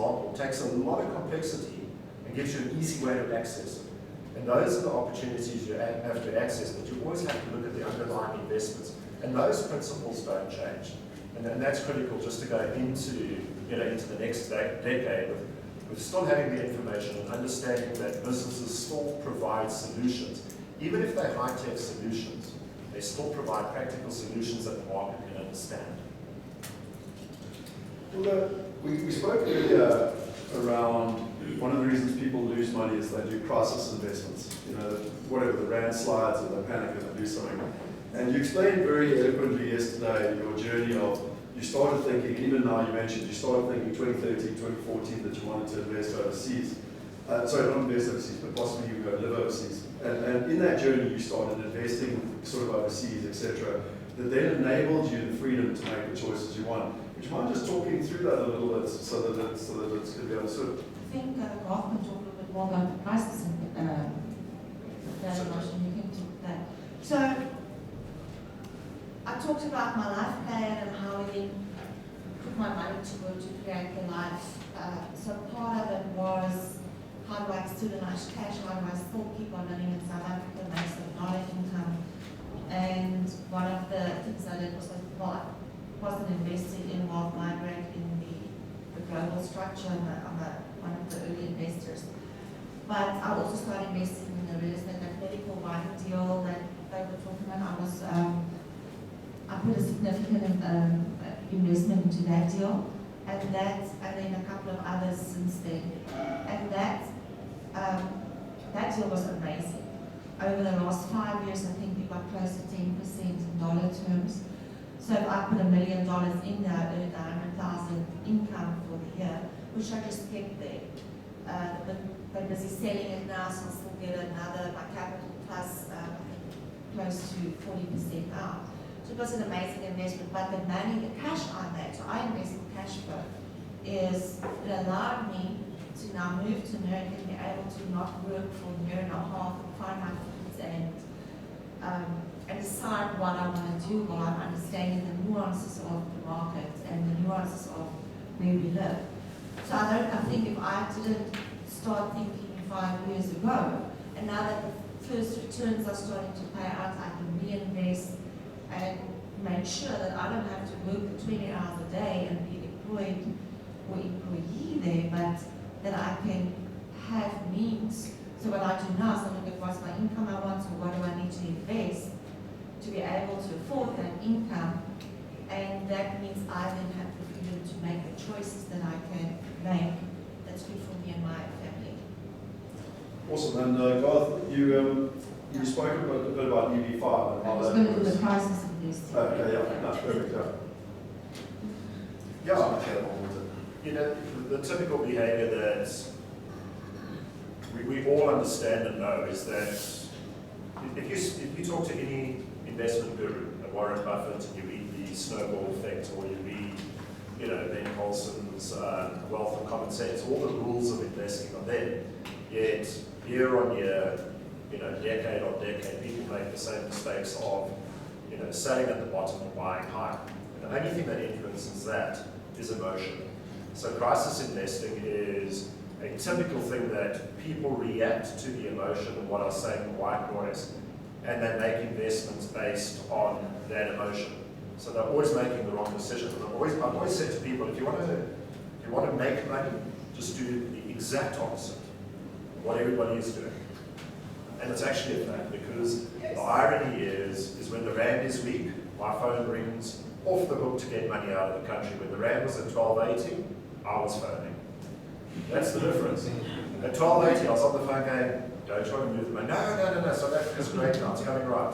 example, takes a lot of complexity and gives you an easy way to access it. And those are the opportunities you have to access, but you always have to look at the underlying investments. And those principles don't change. And that's critical just to go into, into the next decade with still having the information and understanding that businesses still provide solutions. Even if they're high-tech solutions, they still provide practical solutions that the market can understand. Well, we spoke earlier around one of the reasons people lose money is they do crisis investments. Whatever, the rand slides or they panic and they do something. And you explained very eloquently yesterday your journey of, you started thinking, even now you mentioned, you started thinking 2013, 2014 that you wanted to invest overseas. Sorry, not invest overseas, but possibly you would live overseas. And in that journey you started investing sort of overseas, etc., that then enabled you the freedom to make the choices you want. Would you mind just talking through that a little bit so that it's going to be understood? I think Garth can talk a little bit more about the crisis emotion. You can talk that. So, I talked about my life plan and how we put my money to work to create the life. So part of it was, how do I studentize cash? How do I still keep on living in South Africa, make some dollar income? And one of the things I did was, I wasn't invested in wealth migrate in the global structure. I'm one of the early investors. But I also started investing in the real estate, that medical wine deal that they were talking about. I put a significant investment into that deal, and then a couple of others since then. And that deal was amazing. Over the last 5 years, I think we got close to 10% in dollar terms. So if I put $1 million in there, I earned 100,000 income for the year, which I just kept there. They're busy selling it now, so I'll still get another, my capital plus close to 40% out. So it was an amazing investment, but the money, the cash I made, so I invested cash flow, it allowed me to now move to America and be able to not work for a year and a half and find my feet and decide what I want to do while I'm understanding the nuances of the market and the nuances of where we live. So I think if I didn't start thinking 5 years ago, and now that the first returns are starting to pay out, I can reinvest and make sure that I don't have to work 20 hours a day and be employed or employee there, but that I can have means. So what I do now is I look at what's my income I want, so what do I need to invest to be able to afford that income, and that means I then have the freedom to make the choices that I can make that's good for me and my family. Awesome. And Garth, you spoke a bit about EB5 and how that going to do the crisis investing. Okay, yeah, that's perfect. The typical behavior that we all understand and know is that if you talk to any investment guru, Warren Buffett, and you read the snowball effect, or you read, Ben Carlson's Wealth and Common Sense, all the rules of investing are there. Yet year on year, decade on decade, people make the same mistakes of, selling at the bottom and buying high. And the only thing that influences that is emotion. So crisis investing is a typical thing that people react to the emotion and what I was saying, white noise, and they make investments based on that emotion. So they're always making the wrong decision. And I've always said to people, if you want to make money, just do the exact opposite of what everybody is doing. And it's actually a fact, because the irony is when the rand is weak, my phone rings off the hook to get money out of the country. When the rand was at 12.80, I was phoning. That's the difference. At 12.80, I was on the phone going, don't try to move the money. No, South Africa's great now, it's coming right.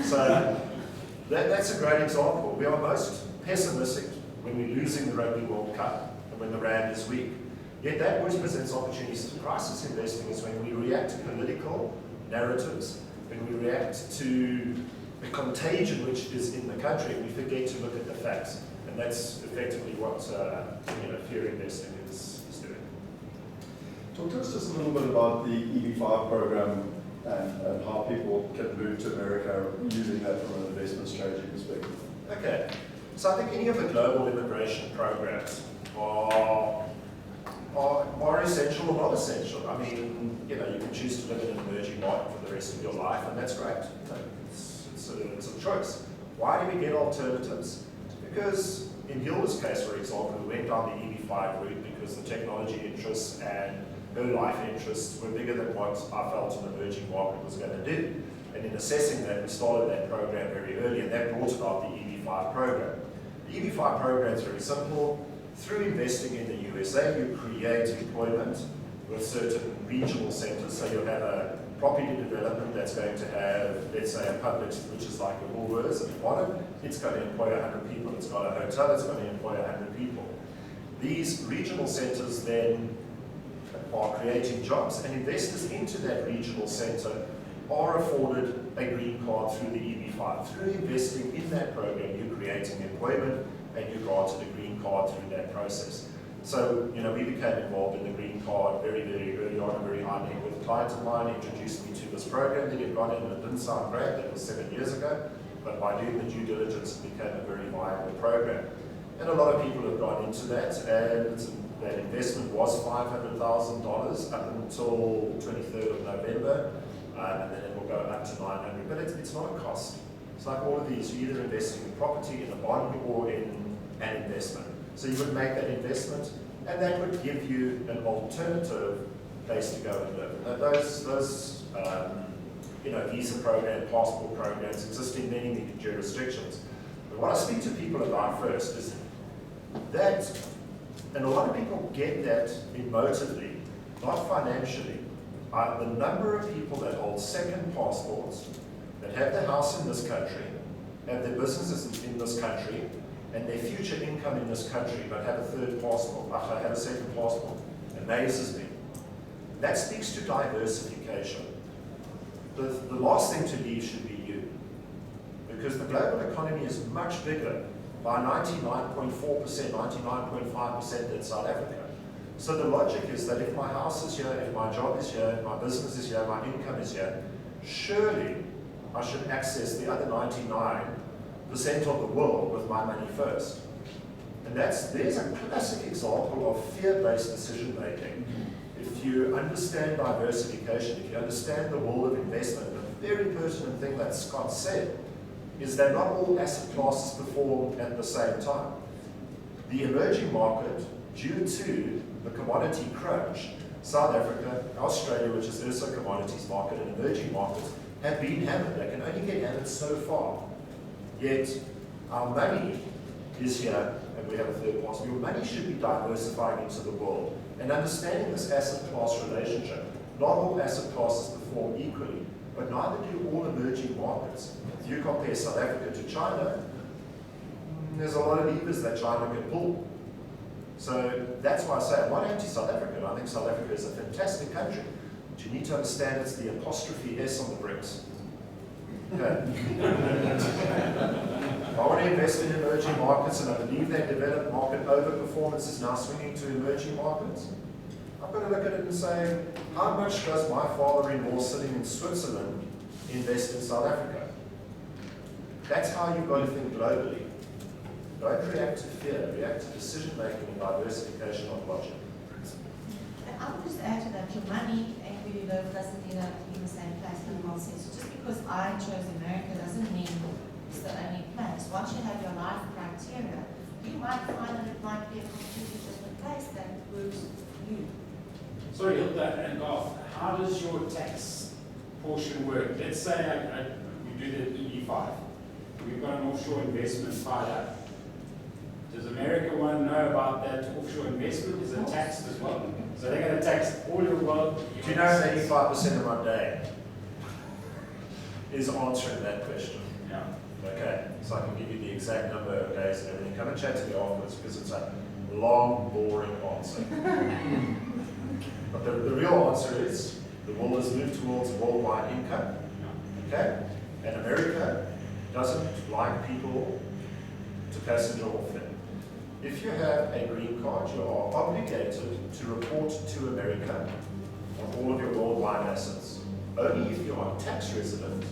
So that's a great example. We are most pessimistic when we're losing the Rugby World Cup and when the rand is weak. Yet that always presents opportunities. Crisis investing is when we react to political narratives, when we react to the contagion which is in the country, and we forget to look at the facts. And that's effectively what fear investing is doing. Talk to us just a little bit about the EB5 program and how people can move to America using that from an investment strategy perspective. Okay, so I think any of the global immigration programs are more essential or not essential. I mean, you know, you can choose to live in an emerging market for the rest of your life, and that's great. You know, it's a choice. Why do we get alternatives? Because in Gilda's case, for example, we went down the EB5 route because the technology interests and her life interests were bigger than what I felt an emerging market was going to do. And in assessing that, we started that program very early, and that brought about the EB5 program. The EB5 program is very simple. Through investing in the USA, you create employment with certain regional centers. So you'll have a property development that's going to have, let's say, a Publix, which is like a Woolworths at the bottom. It's going to employ 100 people. It's got a hotel, it's going to employ 100 people. These regional centers then are creating jobs, and investors into that regional center are afforded a green card through the EB5. Through investing in that program, you're creating employment, and you're granted a green card through that process. So, you know, we became involved in the green card very, very early on, very high level. With a client of mine introduced me to this program that he'd gone in, and it didn't sound great. That was 7 years ago. But by doing the due diligence, it became a very viable program. And a lot of people have gone into that, and that investment was $500,000 up until 23rd of November, and then it will go up to 900. But it's not a cost. It's like all of these, you're either investing in property, in a bond, or in an investment. So you would make that investment, and that would give you an alternative place to go and live. And those you know, visa program, passport programs exist in many, many jurisdictions. But what I speak to people about first is that, and a lot of people get that emotively, not financially, the number of people that hold second passports, that have their house in this country, have their businesses in this country, and their future income in this country, but have a third passport, I have a second passport, amazes me. That speaks to diversification. The last thing to leave should be you, because the global economy is much bigger by 99.4%, 99.5% than South Africa. So the logic is that if my house is here, if my job is here, if my business is here, my income is here, surely I should access the other 99% of the world with my money first. And there's a classic example of fear-based decision making. If you understand diversification, if you understand the world of investment, the very pertinent thing that Scott said is that not all asset classes perform at the same time. The emerging market, due to the commodity crunch, South Africa, Australia, which is also a commodities market, and emerging markets have been hammered. They can only get hammered so far. Yet our money is here, and we have a third part. Your money should be diversifying into the world and understanding this asset class relationship. Not all asset classes perform equally, but neither do all emerging markets. If you compare South Africa to China, there's a lot of levers that China can pull. So that's why I say I'm not anti-South African. I think South Africa is a fantastic country. But you need to understand it's the apostrophe S on the bricks. Okay. If I want to invest in emerging markets, and I believe that developed market overperformance is now swinging to emerging markets, I've got to look at it and say, how much does my father-in-law sitting in Switzerland invest in South Africa? That's how you've got to think globally. Don't react to fear, react to decision-making and diversification of logic. And I would just add to that, your money and where you live doesn't need to be in the same place in the world sense. So just because I chose America doesn't mean it's the only place. Once you have your life criteria, you might find that it might be a completely different place that works for you. Sorry, Hilda and Garth, how does your tax portion work? Let's say we do the EB5. We've got an offshore investment tied up. Does America want to know about that offshore investment? Is it taxed as well? So they're going to tax all your wealth. Do you know 85% of my day is answering that question? Yeah. Okay, so I can give you the exact number of days and everything. Come and chat to me afterwards because it's a long, boring answer. But the real answer is the world has moved towards worldwide income. Okay? And America doesn't like people to passenger off them. If you have a green card, you are obligated to report to America on all of your worldwide assets. Only if you are a tax resident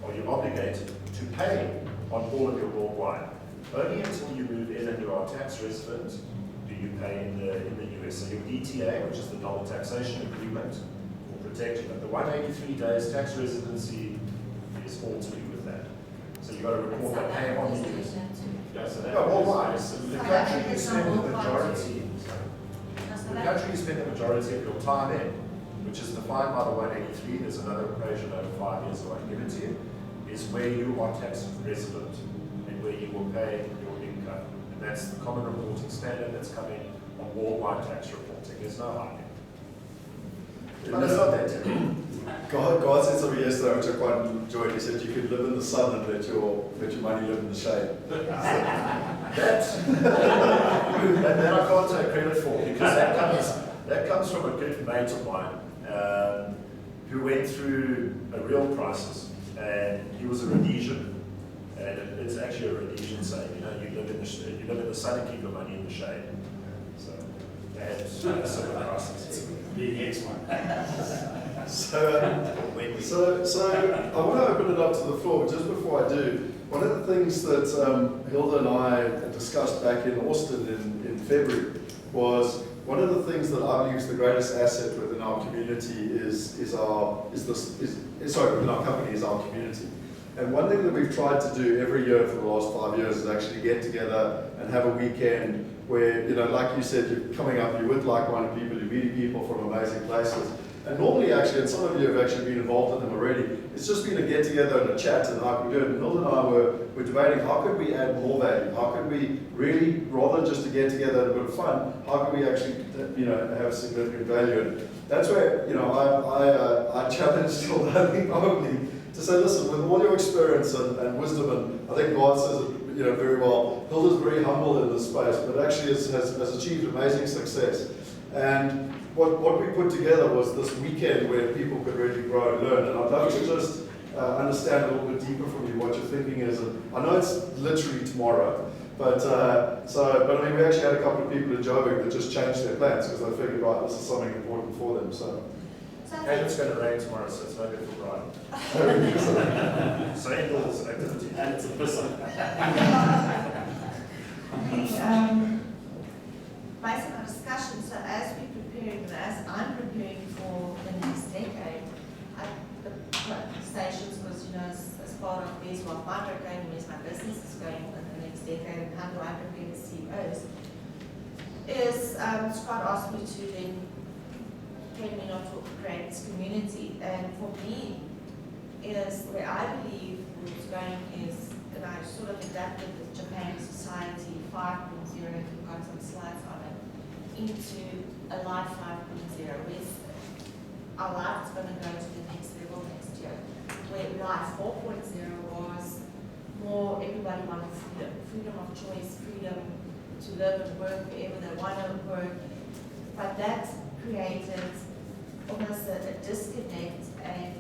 are you obligated to pay on all of your worldwide. Only until you move in and you are a tax resident do do you pay in the US? So your DTA, which is the double taxation agreement, will protect you. But the 183 days tax residency is all to do with that. So you've got to report that pay on the US. Yeah, so that worldwide. So the country you spend the majority, the country you spend the majority of your time in, which is defined by the 183, there's another equation over 5 years, so I can give it to you, is where you are tax resident and where you will pay your income. And that's the common reporting standard that's coming on worldwide tax reporting. There's no hiding. But it's not that terrible. God said something yesterday which I quite enjoyed. He said you could live in the sun and let your money live in the shade. That I can't take credit for, because that comes from a good mate of mine who went through a real crisis, and he was a Rhodesian, and it's actually a Rhodesian saying, you know, you live in the sun and keep your money in the shade. So they had a similar crisis. The next one. So I want to open it up to the floor. Just before I do, one of the things that Hilda and I discussed back in Austin in February was one of the things that I believe is the greatest asset within our community within our company is our community. And one thing that we've tried to do every year for the last 5 years is actually get together and have a weekend where, you know, like you said, you're coming up, you're with like-minded people, you're meeting people from amazing places. And normally, actually, and some of you have actually been involved in them already, it's just been a get-together and a chat and how can we do it. And Hilda and I were debating how could we add more value? How could we really, rather than just to get together and a bit of fun, how can we actually, you know, have significant value? And that's where, you know, I challenged Hilda, I think, probably, to say, listen, with all your experience and wisdom, and I think God says it, you know, very well, Hilda's very humble in this space, but actually has achieved amazing success. And what we put together was this weekend where people could really grow and learn. And I'd love to just understand a little bit deeper from you what your thinking is. And I know it's literally tomorrow, but I mean, we actually had a couple of people in Joburg that just changed their plans because they figured, right, this is something important for them. And it's going to rain tomorrow, so it's no good for riding. So indoors activity. And it's a person. Based on our discussion, so as we're preparing, and as I'm preparing for the next decade, the conversations was, you know, as part of where's what my going, where's my business is going in the next decade, and how do I prepare the CEOs, is Scott asked me to then can we not create this community, and for me, is where I believe it's going is, and I sort of adapted the Japan Society 5.0, we've got some slides on it, into a Life 5.0, where our life is going to go to the next level next year, where Life 4.0 was more everybody wanted freedom of choice, freedom to live and work wherever they want to work, but that created almost a disconnect and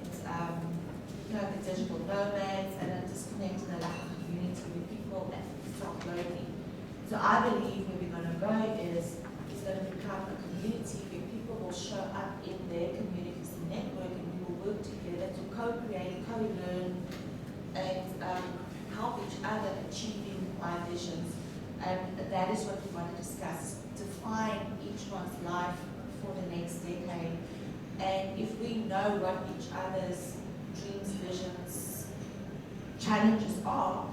you know, the digital nomads and a disconnect and a lack of community where people felt lonely. So I believe where we're going to go is going to become a community where people will show up in their communities and network, and we will work together to co-create, co-learn, and help each other achieving our visions. And that is what we want to discuss, define each one's life for the next decade. And if we know what each other's dreams, visions, challenges are,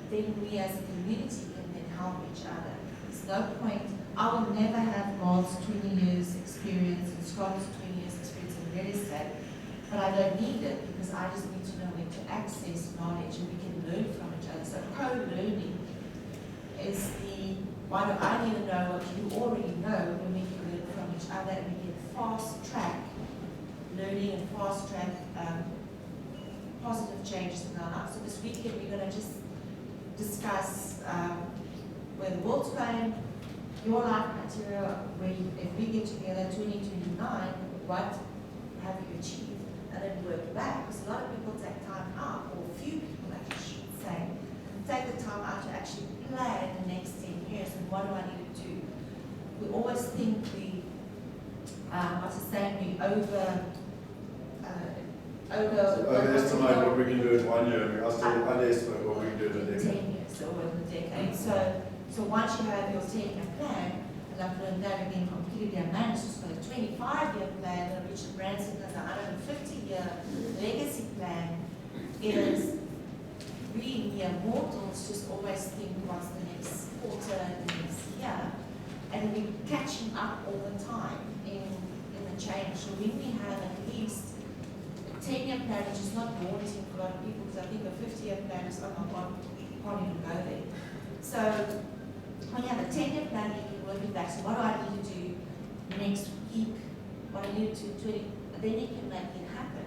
then we as a community can then help each other. There's no point, I will never have Mark's 20 years experience and Scott's 20 years experience in real estate, but I don't need it because I just need to know when to access knowledge and we can learn from each other. So co-learning is the one that I need to know what you already know, when we can learn from each other and we can fast track learning and fast track positive changes in our lives. So this weekend we're going to just discuss where the world's going, your life criteria, where you, if we get together 2029, what have you achieved? And then work back, because a lot of people take time out, or few people actually should say, take the time out to actually plan the next 10 years and what do I need to do? We always think we, what's the saying, we overestimate what we can do in 1 year, and we still underestimate what we can do in a decade. 10 years or in a decade. So once you have your 10-year plan, and I've 100-year man, it's just got a 25-year plan, and Richard Branson has a 150-year legacy plan, is we mere mortals just always think what's the next quarter and the next year, and we're catching up all the time in the change. So when we have at least a 10-year plan, which is not daunting for a lot of people, because I think a 50-year plan is, oh my God, you can't even go there. So when you have a 10-year plan, you can work it back. So what do I need to do next week? What I need to do, then you can make it happen.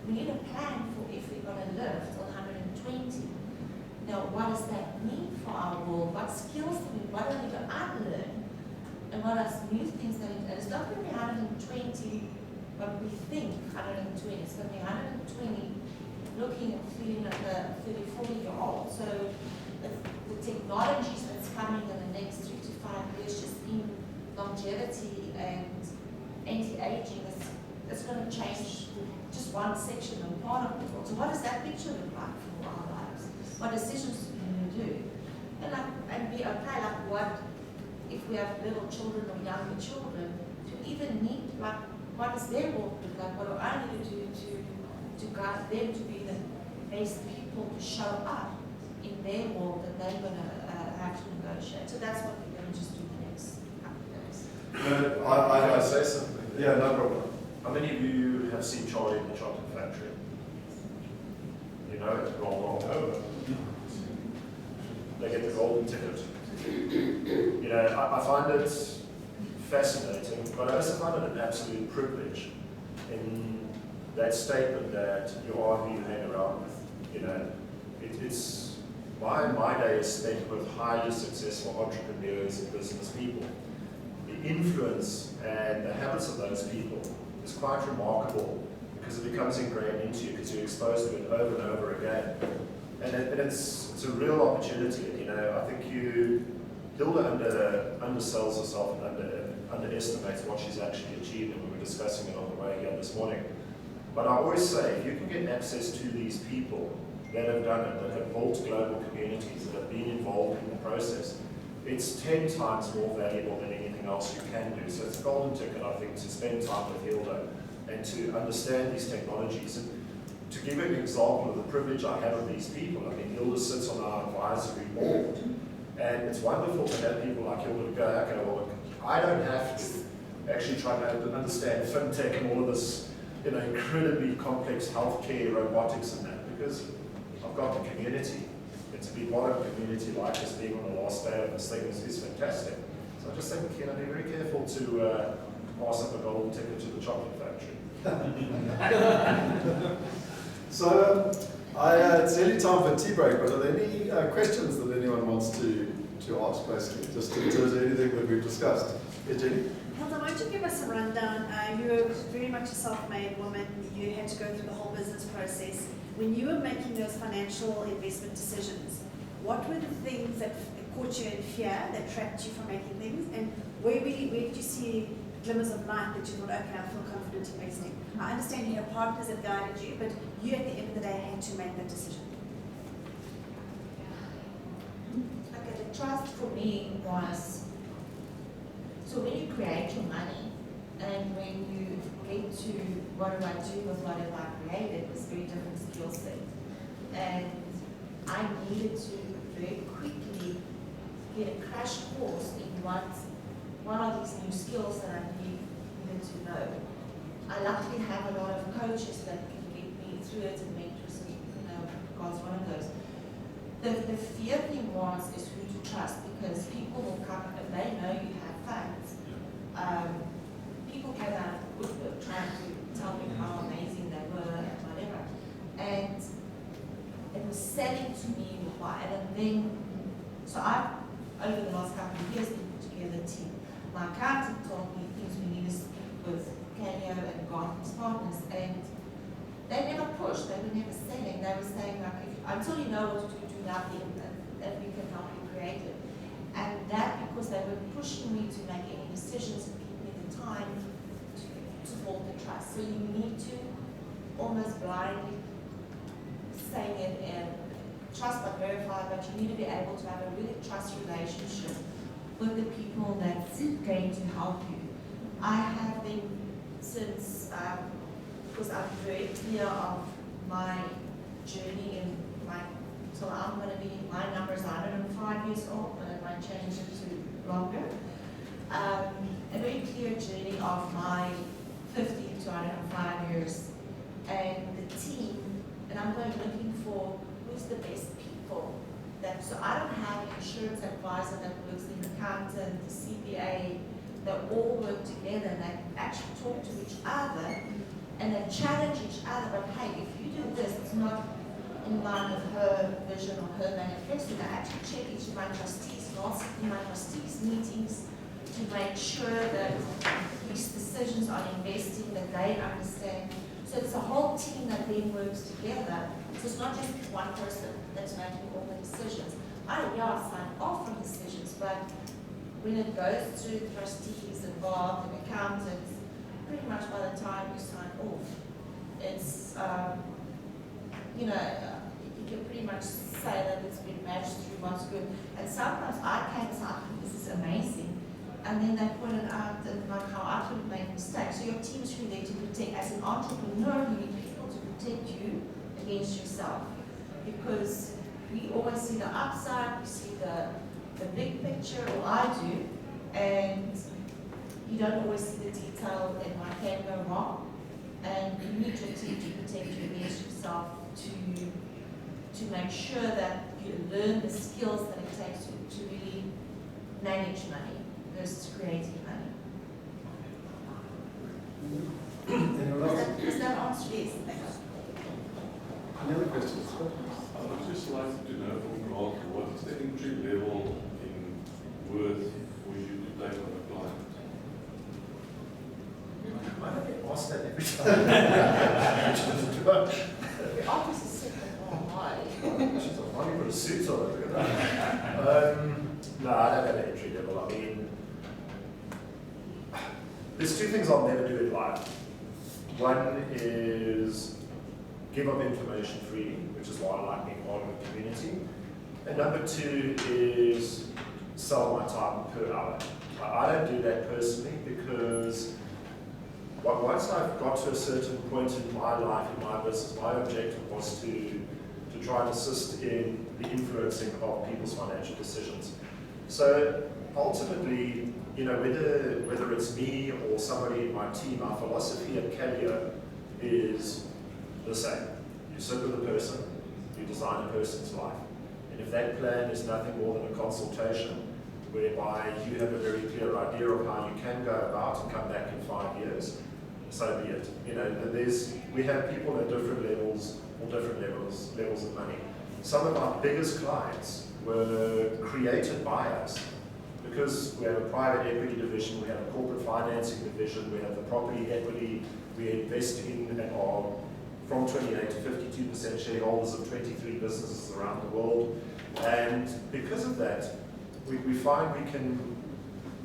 We need a plan for if we're going to live till 120. Now, what does that mean for our world? What skills do we, what do we need to unlearn? And what are new things that it's not going to be 120 what we think 120. It's going to be 120 looking and feeling like a 30, 40-year-old. So the technologies that's coming in the next 3 to 5 years, just in longevity and anti-aging, it's going to change just one section and part of the world. So what does that picture look like for our lives? What decisions do we do? And be okay, like what, if we have little children or younger children, to even meet, like, what does their world look like? What do I need to do to guide them to be the best people to show up in their world that they're going to have to negotiate? So that's what we're going to just do the next couple of days. Can I say something? Yeah, no problem. How many of you have seen Charlie in the Chocolate Factory? You know it, roll over. They get the golden ticket. You know, I find it fascinating, but I also find it an absolute privilege in that statement that you are who you hang around with. You know, it's my day is spent with highly successful entrepreneurs and business people. The influence and the habits of those people is quite remarkable because it becomes ingrained into you because you're exposed to it over and over again. And it's a real opportunity. You know, I think Hilda undersells herself and underestimates what she's actually achieved, and we were discussing it on the way here this morning. But I always say, if you can get access to these people that have done it, that have built global communities, that have been involved in the process, it's 10 times more valuable than anything else you can do. So it's a golden ticket, I think, to spend time with Hilda and to understand these technologies. And to give you an example of the privilege I have of these people, I mean, Hilda sits on our advisory board, and it's wonderful to have people like Hilda go, okay, well, I don't have to actually try to understand fintech and all of this, you know, incredibly complex healthcare, robotics and that, because I've got the community. And to be part of a community like this, being on the last day of this thing is fantastic. So I just think, you know, be very careful to pass up a golden ticket to the chocolate factory. So, it's nearly time for tea break, but are there any questions that anyone wants to ask, basically, just in terms of anything that we've discussed? Yeah, Jenny? Hilda, why don't you give us a rundown? You were very much a self-made woman. You had to go through the whole business process. When you were making those financial investment decisions, what were the things that caught you in fear, that trapped you from making things? And where did you see glimmers of light that you thought, okay, I feel confident investing? I understand you have partners that guided you, but you at the end of the day had to make that decision. Okay, the trust for me was, so when you create your money and when you get to what do I do with whatever I created, it's a very different skill set. And I needed to very quickly get a crash course in what are these new skills that I needed to know. I luckily have a lot of coaches that can get me through it and mentors, and you know, God's one of those. The fear thing is who to trust, because people will come and they know you have funds. People came out of the woodwork trying to tell me how amazing they were and whatever. And it was selling to me why. And then, so I've, over the last couple of years, been put together a team. My accountant told me things we need to speak with Canio and Gartner's partners, and they never pushed, they were never selling. They were saying, like, until you know what to do, nothing, that we can help you create it. And that because they were pushing me to make any decisions and give me the time to build the trust. So you need to almost blindly saying it and trust but verify, but you need to be able to have a really trust relationship with the people that's going to help you. I have been since, because I'm very clear of my journey and so I'm going to be, my number is 105 years old, but I might change it to longer. A very clear journey of my 50 to 105 years, and the team, and I'm going looking for who's the best people. So I don't have an insurance advisor that works, the accountant, the CPA, that all work together and they actually talk to each other and they challenge each other. But hey, if you do this, it's not in line with her vision or her manifesto. They actually check each of my trustees, not in my trustees meetings, to make sure that these decisions on investing, that they understand. So it's a whole team that then works together. So it's not just one person that's making all the decisions. I sign off on decisions, but when it goes to trustees involved and accountants, pretty much by the time you sign off, it's, you can pretty much say that it's been matched through what's good. And sometimes I can say, this is amazing. And then they point it out and like how I could have made mistakes. So your team is really there to protect. As an entrepreneur, you need people to protect you against yourself. Because we always see the upside, we see the big picture, or I do, and you don't always see the detail and what can go wrong. And you need your team to protect you against yourself to make sure that you learn the skills that it takes to really manage money versus creating money. Anyone else? Does that answer this? Thanks. Any other questions? I would just like to know from Mark, what is the entry level in worth for you to take on a client? Why don't they ask that every time? The office is set the wrong way. She's a funny put a suit on it, look at that. No, I don't have an entry level. I mean, there's two things I'll never do in life. One is give up information freely, which is why I like being part of a community. And number two is sell my time per hour. I don't do that personally because once I've got to a certain point in my life, in my business, my objective was to try and assist in the influencing of people's financial decisions. So ultimately, whether it's me or somebody in my team, our philosophy at Calio is the same. You sit with a person, you design a person's life. And if that plan is nothing more than a consultation, whereby you have a very clear idea of how you can go about and come back in 5 years, so be it. We have people at different levels or different levels of money. Some of our biggest clients were created by us because we have a private equity division, we have a corporate financing division, we have the property equity, we invest in and are from 28 to 52% shareholders of 23 businesses around the world. And because of that, we find we can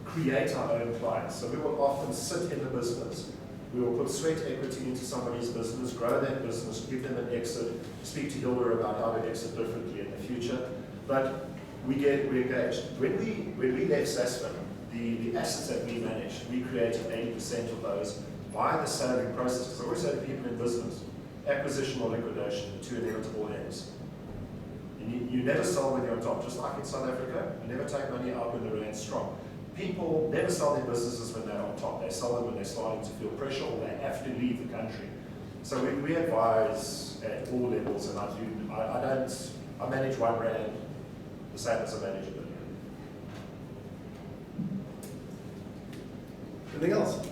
create our own clients. So we will often sit in the business. We will put sweat equity into somebody's business, grow that business, give them an exit, speak to Hilda about how to exit differently in the future. But we're engaged. When we left Sasfin, the assets that we managed, we created 80% of those by the selling process. Because I always say to people in business, acquisition or liquidation, two inevitable ends. You never sell when you're on top, just like in South Africa. You never take money out when the rand's strong. People never sell their businesses when they're on top. They sell them when they're starting to feel pressure or they have to leave the country. So we advise at all levels, and I manage R1 the same as I manage $1 billion. Anything else?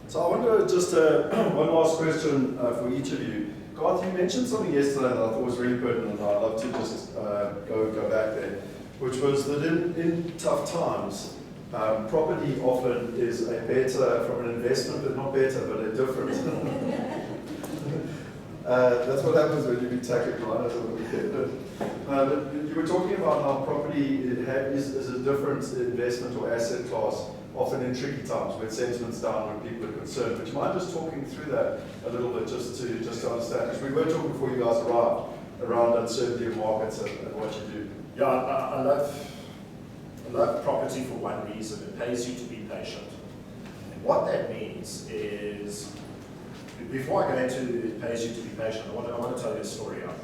So I wonder just one last question for each of you. Garth, you mentioned something yesterday that I thought was really pertinent, and I'd love to just go back there, which was that in tough times, property often is a better, from an investment, but not better, but a different. That's what happens when you be tactical, I know some of the but you were talking about how property is a different investment or asset class, often in tricky times when sentiment's down, when people are concerned. But you mind just talking through that a little bit, just to understand? Because we were talking before you guys arrived around uncertainty of markets and what you do. Yeah, I love property for one reason. It pays you to be patient. what that means is, before I go into it pays you to be patient, I want to tell you a story out.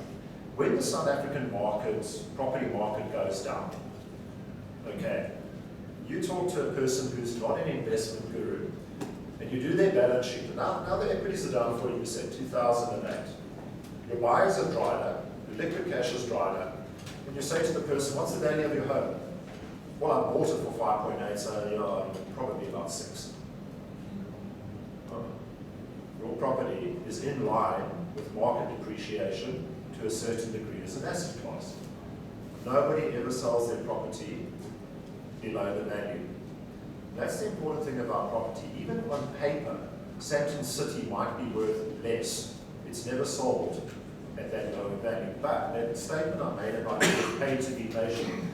When the South African property market goes down, okay, you talk to a person who's not an investment guru, and you do their balance sheet, and now the equities are down 40%, 2008. Your buyers have dried up, your liquid cash has dried up, and you say to the person, what's the value of your home? Well, I bought it for 5.8, so probably about 6. Your property is in line with market depreciation to a certain degree as an asset class. Nobody ever sells their property below the value. That's the important thing about property. Even on paper, Sandton City might be worth less. It's never sold at that lower value. But that statement I made about being paid to be patient,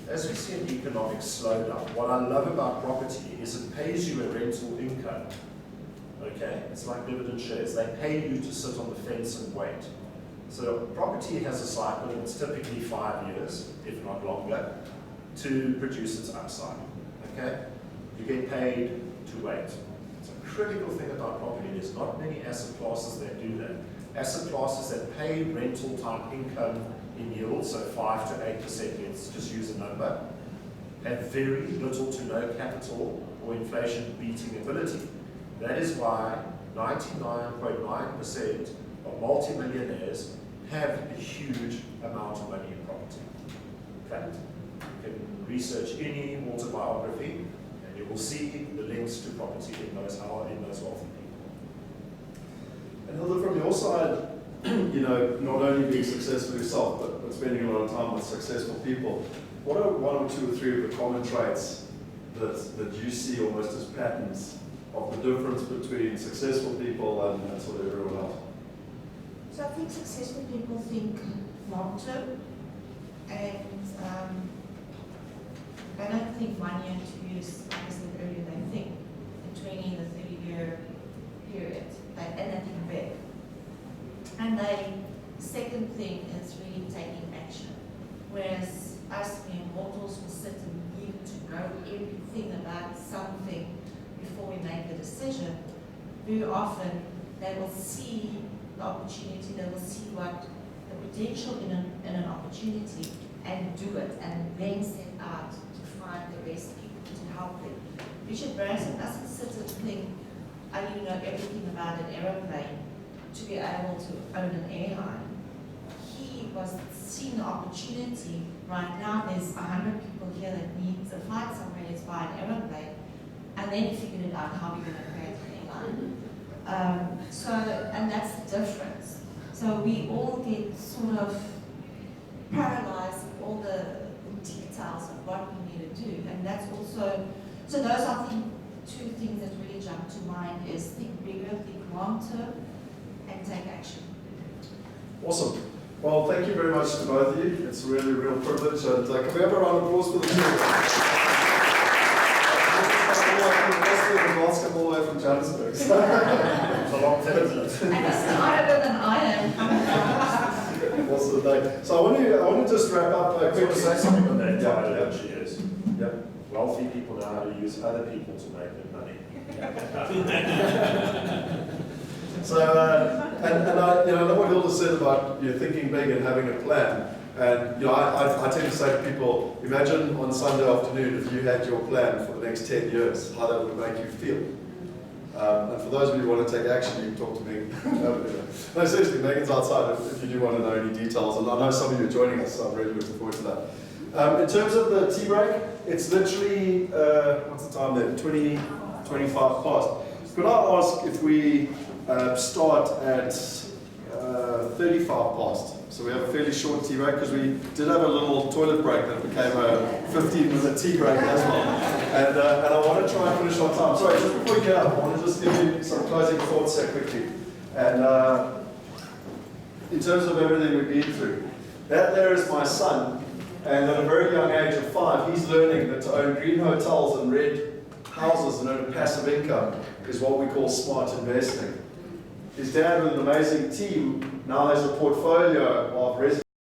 as we see an economic slowdown, what I love about property is it pays you a rental income. Okay? It's like dividend shares. They pay you to sit on the fence and wait. So property has a cycle, and it's typically 5 years, if not longer, to produce its upside. Okay? You get paid to wait. It's a critical thing about property. There's not many asset classes that do that. Asset classes that pay rental type income in yield, so 5 to 8%, let's just use a number, have very little to no capital or inflation beating ability. That is why 99.9% of multimillionaires have a huge amount of money in property. In fact, you can research any autobiography and you will see the links to property in those wealthy people. And Hilda, from your side, not only being successful yourself, but spending a lot of time with successful people, what are 1 or 2 or 3 of the common traits that you see almost as patterns of the difference between successful people and sort of everyone else? So I think successful people think long term, and they don't think 1 year, 2 years, like I said earlier, they think the 20 and the 30-year period, and they think big. And the second thing is really taking action. Whereas us mere mortals will sit and need to know everything about something before we make a decision, very often they will see the opportunity, they will see what the potential in an opportunity and do it, and then set out to find the best people to help them. Richard Branson doesn't sit and think, I need to know everything about an aeroplane to be able to own an airline. He was seeing the opportunity. Right now there's 100 people here that need a flight somewhere, let's buy an aeroplane. And then he figured it out how we're going to create an airline. And that's the difference. So we all get sort of paralyzed with all the details of what we need to do. And that's also, so those are the 2 things that really jump to mind is think bigger, think long term, and take action. Awesome. Well, thank you very much to both of you. It's really a real privilege. And can we have a round of applause for the two? Come all the way from Johannesburg. It's a long sentence. And it's harder than I am. Awesome day. So I want to just wrap up I want quickly. to say something on that Yeah, title, yeah. actually is. Yep. Wealthy people know how to use other people to make their money. So, and I know what Hilda said about thinking big and having a plan. And I tend to say to people, imagine on Sunday afternoon if you had your plan for the next 10 years, how that would make you feel. And for those of you who want to take action, you can talk to me. No, seriously, Megan's outside if you do want to know any details. And I know some of you are joining us, so I'm really looking forward to that. In terms of the tea break, it's literally, what's the time there? 25 past. Could I ask if we start at 35 past? So we have a fairly short tea break because we did have a little toilet break that became a 15-minute tea break as well. And I want to try and finish on time. Sorry, just before you get up, I want to just give you some closing thoughts there quickly. And in terms of everything we've been through, that there is my son. And at a very young age of 5, he's learning that to own green hotels and red houses and earn a passive income is what we call smart investing. His dad, with an amazing team, now has a portfolio of residential